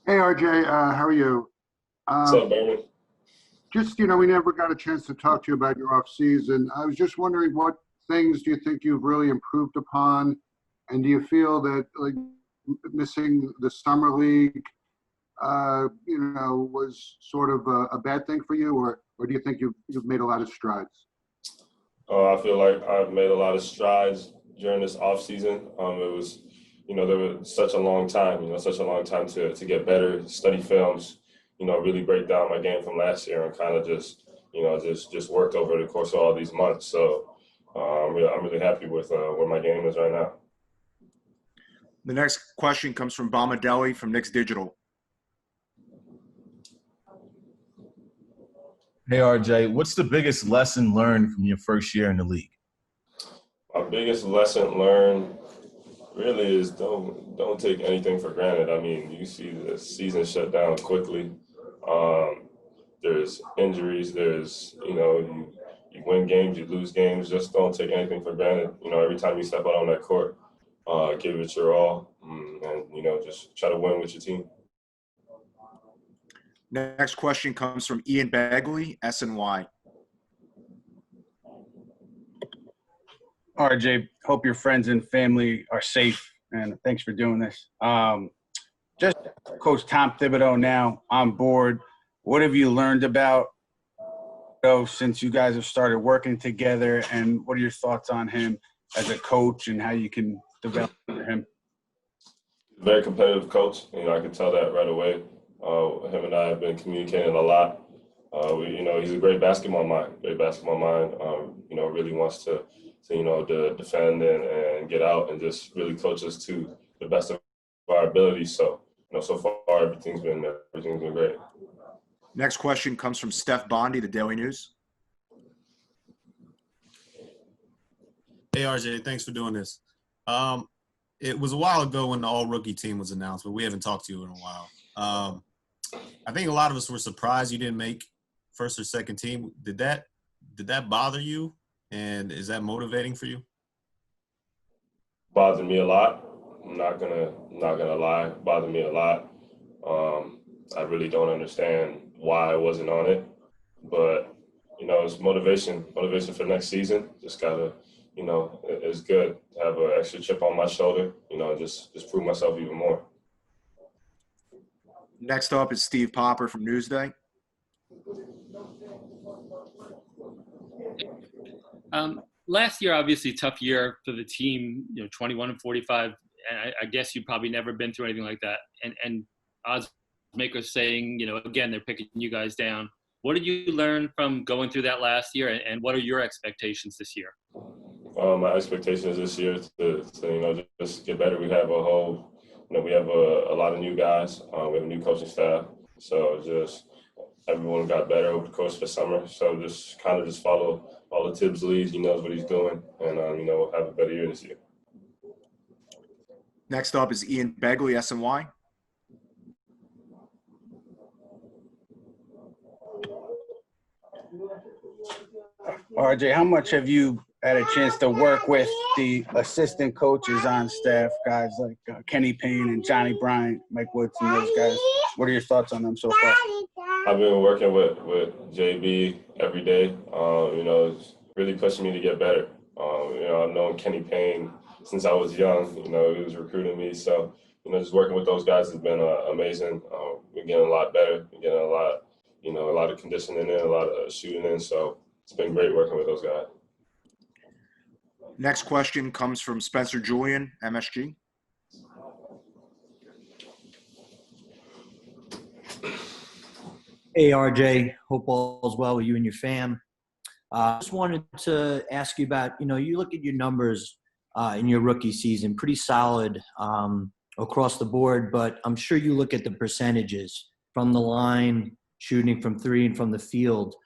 Hey RJ, how are you? What's Um, up, Barrett? we never got a chance to talk to you about your off season. I was just wondering what things do you think you've really improved upon, and do you feel that like missing the summer league, was sort of a bad thing for you, or do you think you've made a lot of strides? I feel like I've made a lot of strides during this off season. It was, there was such a long time, such a long time to get better, study films, really break down my game from last year and kind of just, just worked over the course of all these months. So I'm really happy with where my game is right now. The next question comes from Deli from Knicks Digital. Hey RJ, what's the biggest lesson learned from your first year in the league? My biggest lesson learned really is don't take anything for granted. I mean, you see the season shut down quickly. Um, there's injuries. There's you win games, you lose games. Just don't take anything for granted. Every time you step out on that court, give it your all, and just try to win with your team. Next question comes from Ian Bagley, SNY. RJ, hope your friends and family are safe, and thanks for doing this. Just Coach Tom Thibodeau now on board. What have you learned about since you guys have started working together, and what are your thoughts on him as a coach and how you can develop him? Very competitive coach. I can tell that right away. Him and I have been communicating a lot. He's a great basketball mind. Great basketball mind. Really wants to defend and get out and just really coach us to the best of our ability. So, so far everything's been great. Next question comes from Steph Bondi, the Daily News. Hey RJ, thanks for doing this. It was a while ago when the all-rookie team was announced, but we haven't talked to you in a while. I think a lot of us were surprised you didn't make first or second team. Did that bother you, and is that motivating for you? Bothered me a lot. I'm not gonna lie. Bothered me a lot. I really don't understand why I wasn't on it, but it's motivation for next season. Just gotta, it's good to have an extra chip on my shoulder. Just prove myself even more. Next up is Steve Popper from Newsday. Last year, obviously, tough year for the team. 21-45, and I guess you've probably never been through anything like that. And odds makers saying, again, they're picking you guys down. What did you learn from going through that last year, and what are your expectations this year? My expectations this year to just get better. We have a lot of new guys. We have a new coaching staff. So just everyone got better over the course of the summer. So just kind of just follow Tibbs' leads. He knows what he's doing, and we'll have a better year this year. Next up is Ian Begley, SNY. RJ, how much have you had a chance to work with the assistant coaches on staff, guys like Kenny Payne and Johnny Bryant, Mike Woods, and those guys? What are your thoughts on them so far? I've been working with JB every day. It's really pushing me to get better. I've known Kenny Payne since I was young. He was recruiting me. So, just working with those guys has been amazing. We're getting a lot better. We're getting a lot of conditioning in, a lot of shooting in. So it's been great working with those guys. Next question comes from Spencer Julian, MSG. Hey, RJ. Hope all is well with you and your fam. Just wanted to ask you about, you look at your numbers in your rookie season, pretty solid across the board, but I'm sure you look at the percentages from the line, shooting from three and from the field.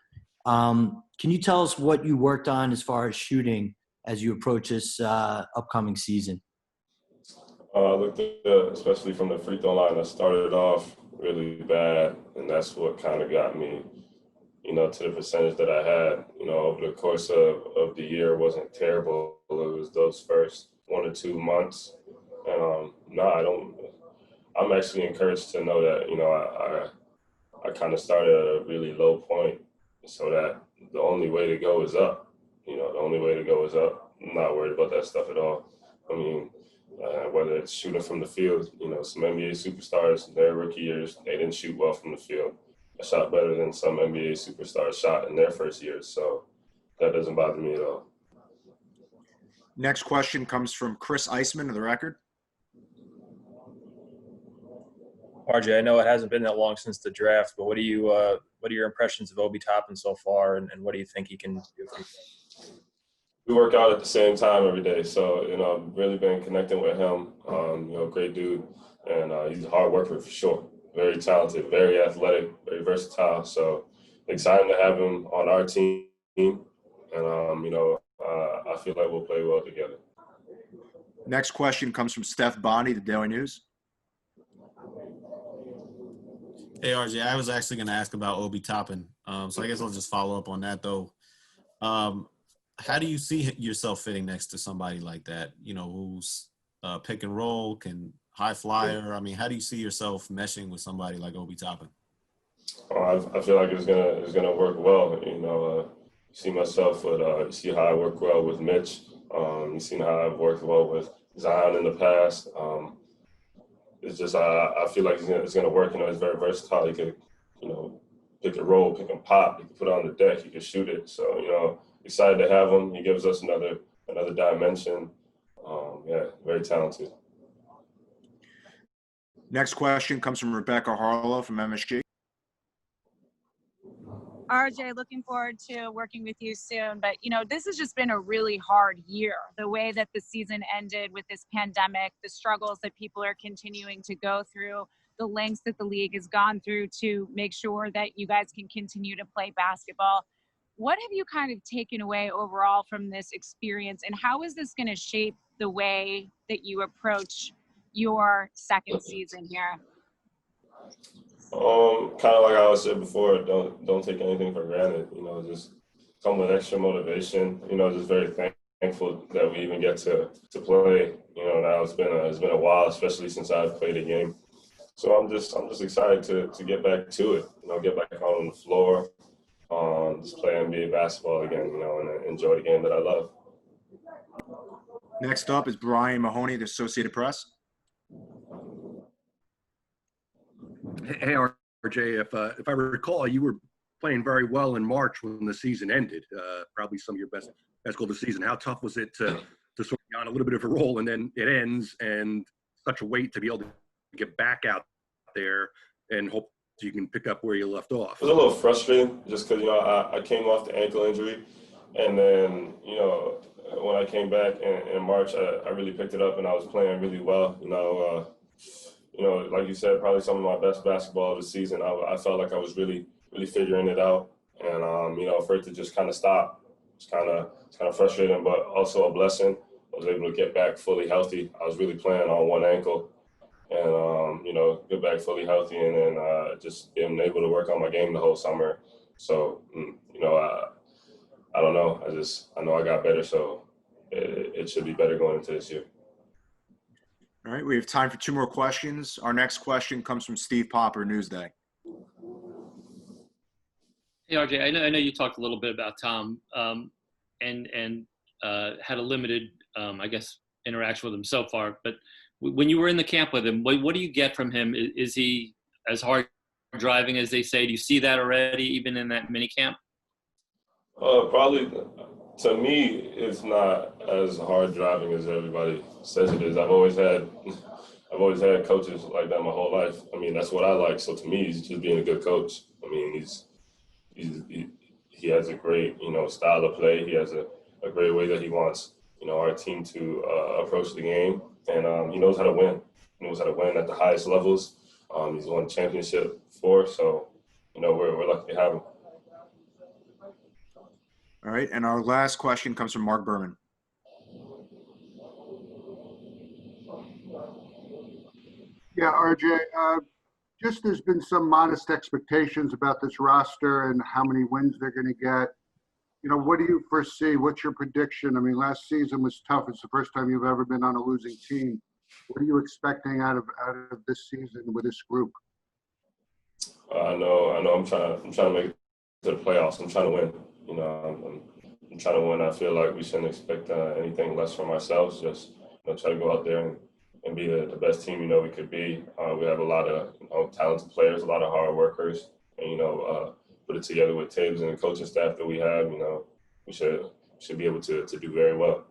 Can you tell us what you worked on as far as shooting as you approach this upcoming season? I looked at, especially from the free throw line, I started off really bad, and that's what kind of got me, to the percentage that I had. Over the course of the year wasn't terrible. It was those first 1 or 2 months. And I I'm actually encouraged to know that, I kind of started at a really low point, so that the only way to go is up. The only way to go is up. I'm not worried about that stuff at all. I mean, whether it's shooting from the field, some NBA superstars, their rookie years, they didn't shoot well from the field. I shot better than some NBA superstars shot in their first years, so that doesn't bother me at all. Next question comes from Chris Eisman of The Record. RJ, I know it hasn't been that long since the draft, but what are your impressions of Obi Toppin so far, and what do you think he can do? We work out at the same time every day, so I've really been connecting with him. Great dude, and he's a hard worker for sure. Very talented, very athletic, very versatile. So excited to have him on our team, and I feel like we'll play well together. Next question comes from Steph Bonnie, the Daily News. Hey, RJ, I was actually going to ask about Obi Toppin. So I guess I'll just follow up on that, though. How do you see yourself fitting next to somebody like that, who's pick and roll, can high flyer? I mean, how do you see yourself meshing with somebody like Obi Toppin? I feel like it's gonna work well. You see myself with you see how I work well with Mitch. You've seen how I've worked well with Zion in the past. It's just I feel like it's gonna work. He's very versatile. He could pick and roll, pick and pop. He can put it on the deck. He can shoot it. So excited to have him. He gives us another dimension. Very talented. Next question comes from Rebecca Harlow from MSG. RJ, looking forward to working with you soon. But, this has just been a really hard year. The way that the season ended with this pandemic, the struggles that people are continuing to go through, the lengths that the league has gone through to make sure that you guys can continue to play basketball. What have you kind of taken away overall from this experience, and how is this going to shape the way that you approach your second season here? Kind of like I said before, don't take anything for granted. Just come with extra motivation. Just very thankful that we even get to play. Now it's been a while, especially since I've played a game. So I'm just excited to get back to it. Get back out on the floor, just play NBA basketball again. And enjoy the game that I love. Next up is Brian Mahoney, the Associated Press. Hey, RJ, if I recall, you were playing very well in March when the season ended. Probably some of your best goal of the season. How tough was it to sort of be on a little bit of a roll, and then it ends, and such a weight to be able to get back out there and hope you can pick up where you left off? It was a little frustrating just because I came off the ankle injury, and then when I came back in March, I really picked it up and I was playing really well. Like you said, probably some of my best basketball of the season. I felt like I was really figuring it out, and for it to just kind of stop, it's kind of frustrating, but also a blessing. I was able to get back fully healthy. I was really playing on one ankle, and get back fully healthy, and then just being able to work on my game the whole summer. So I don't know. I know I got better, so it should be better going into this year. All right, we have time for two more questions. Our next question comes from Steve Popper, Newsday. Hey, RJ, I know you talked a little bit about Tom and had a limited, interaction with him so far. But when you were in the camp with him, what do you get from him? Is he as hard driving as they say? Do you see that already, even in that mini camp? Probably, to me, it's not as hard driving as everybody says it is. I've always had coaches like that my whole life. I mean, that's what I like. So to me, he's just being a good coach. I mean, he has a great, style of play. He has a great way that he wants, our team to approach the game. And he knows how to win. He knows how to win at the highest levels. He's won championship before. So, we're lucky to have him. All right, and our last question comes from Mark Berman. Yeah, RJ, just there's been some modest expectations about this roster and how many wins they're going to get. What do you foresee? What's your prediction? I mean, last season was tough. It's the first time you've ever been on a losing team. What are you expecting out of this season with this group? I know. I'm trying to make it to the playoffs. I'm trying to win. You know, I'm trying to win. I feel like we shouldn't expect anything less from ourselves. Just try to go out there and be the best team we could be. We have a lot of talented players, a lot of hard workers, and put it together with Taves and the coaching staff that we have. We should be able to do very well.